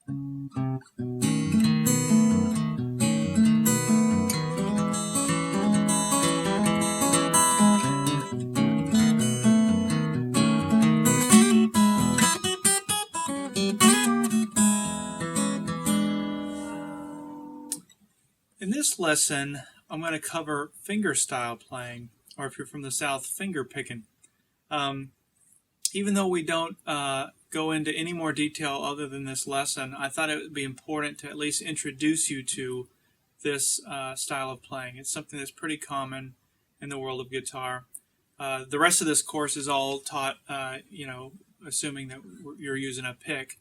In this lesson, I'm going to cover fingerstyle playing, or if you're from the South, finger picking. Um, Even though we don't go into any more detail other than this lesson, I thought it would be important to at least introduce you to this style of playing. It's something that's pretty common in the world of guitar. The rest of this course is all taught, assuming that you're using a pick.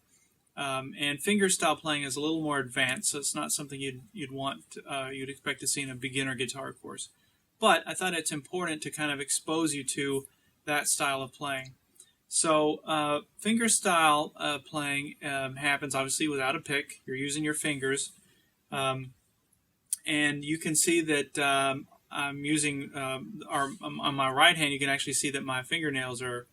And fingerstyle playing is a little more advanced, so it's not something you'd expect to see in a beginner guitar course. But I thought it's important to kind of expose you to that style of playing. So fingerstyle playing happens obviously without a pick. You're using your fingers, and you can see that I'm using, on my right hand. You can actually see that my fingernails are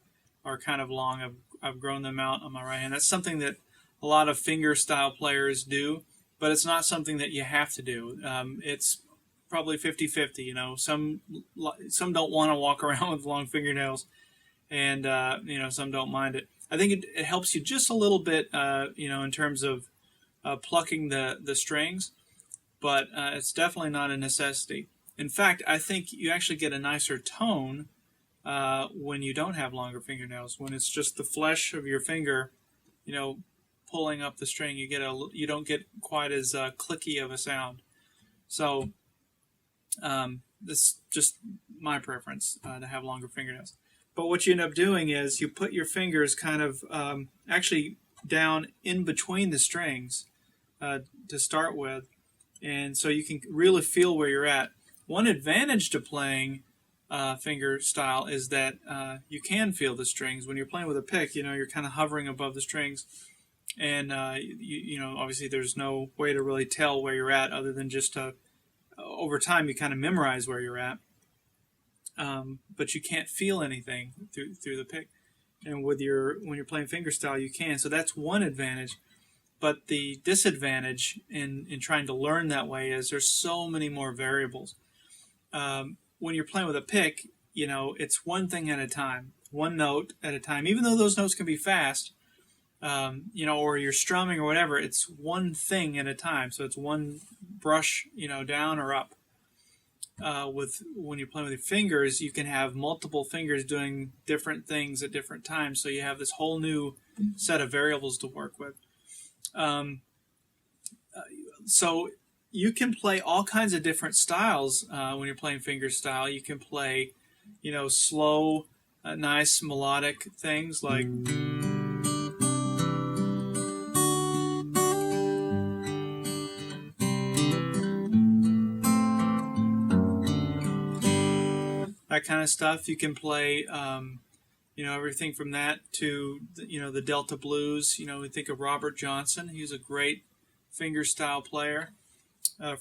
kind of long. I've grown them out on my right hand. That's something that a lot of fingerstyle players do, but it's not something that you have to do. It's probably 50-50. You know, some don't want to walk around with long fingernails, and some don't mind it. I think it helps you just a little bit, in terms of plucking the strings, but it's definitely not a necessity. In fact, I think you actually get a nicer tone when you don't have longer fingernails. When it's just the flesh of your finger, pulling up the string, you don't get quite as clicky of a sound. So this is just my preference to have longer fingernails. But what you end up doing is you put your fingers kind of actually down in between the strings to start with, and so you can really feel where you're at. One advantage to playing fingerstyle is that you can feel the strings. When you're playing with a pick, you're kind of hovering above the strings. And, obviously there's no way to really tell where you're at other than just over time you kind of memorize where you're at. But you can't feel anything through the pick. And when you're playing fingerstyle, you can. So that's one advantage. But the disadvantage in trying to learn that way is there's so many more variables. When you're playing with a pick, it's one thing at a time, one note at a time. Even though those notes can be fast, or you're strumming or whatever, it's one thing at a time. So it's one brush, down or up. When you're playing with your fingers, you can have multiple fingers doing different things at different times. So you have this whole new set of variables to work with. So you can play all kinds of different styles when you're playing fingerstyle. You can play, slow, nice melodic things like. That kind of stuff. You can play, everything from that to, the Delta blues. We think of Robert Johnson. He's a great fingerstyle player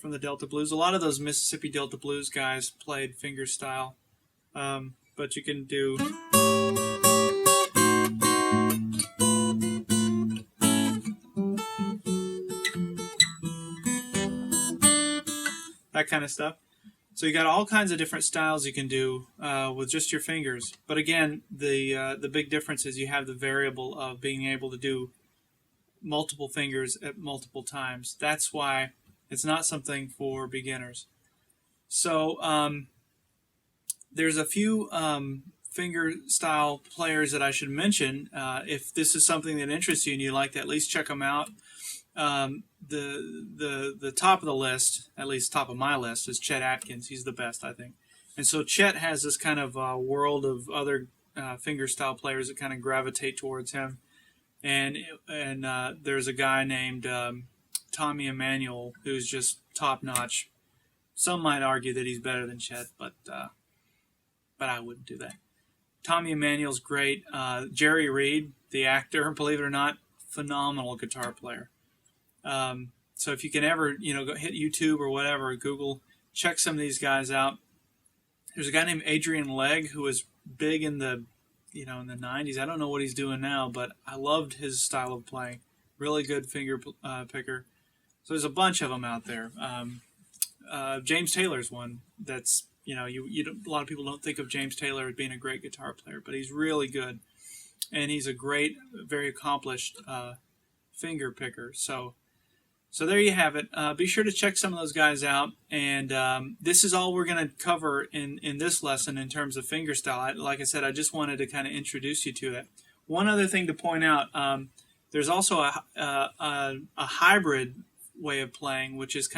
from the Delta blues. A lot of those Mississippi Delta blues guys played fingerstyle, but you can do. That kind of stuff. So you got all kinds of different styles you can do with just your fingers. But again, the big difference is you have the variable of being able to do multiple fingers at multiple times. That's why it's not something for beginners. So there's a few fingerstyle players that I should mention. If this is something that interests you and you'd like to at least check them out, the top of the list, at least top of my list, is Chet Atkins. He's the best, I think. And so Chet has this kind of world of other fingerstyle players that kind of gravitate towards him. And there's a guy named Tommy Emmanuel who's just top notch. Some might argue that he's better than Chet, but I wouldn't do that. Tommy Emmanuel's great. Jerry Reed, the actor, believe it or not, phenomenal guitar player. So if you can ever, go hit YouTube or whatever, Google, check some of these guys out. There's a guy named Adrian Legg who was big in the, in the 90s. I don't know what he's doing now, but I loved his style of playing. really good finger picker. So there's a bunch of them out there. James Taylor's one that's, a lot of people don't think of James Taylor as being a great guitar player, but he's really good, and he's a great, very accomplished finger picker. So there you have it. Be sure to check some of those guys out. And this is all we're going to cover in this lesson in terms of fingerstyle. Like I said, I just wanted to kind of introduce you to it. One other thing to point out, there's also a hybrid way of playing, which is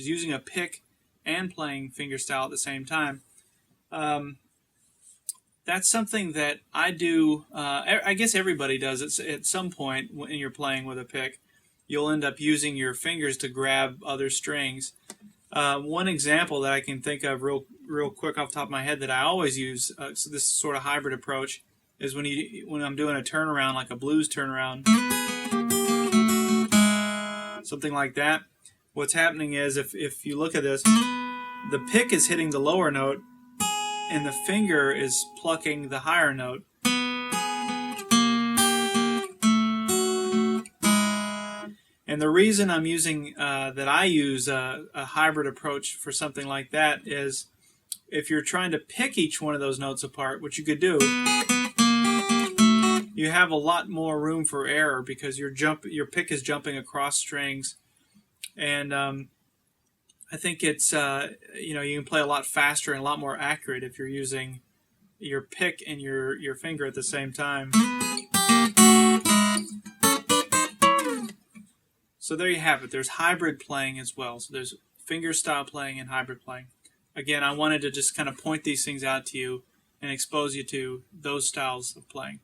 using a pick and playing fingerstyle at the same time. That's something that I do. I guess everybody does it at some point when you're playing with a pick. You'll end up using your fingers to grab other strings. One example that I can think of real quick off the top of my head that I always use, so this sort of hybrid approach, is when I'm doing a turnaround, like a blues turnaround, something like that. What's happening is, if you look at this, the pick is hitting the lower note, and the finger is plucking the higher note. And the reason I'm using that I use a hybrid approach for something like that is, if you're trying to pick each one of those notes apart, which you could do, you have a lot more room for error because your pick is jumping across strings, and I think it's you can play a lot faster and a lot more accurate if you're using your pick and your finger at the same time. So there you have it. There's hybrid playing as well. So there's fingerstyle playing and hybrid playing. Again, I wanted to just kind of point these things out to you and expose you to those styles of playing.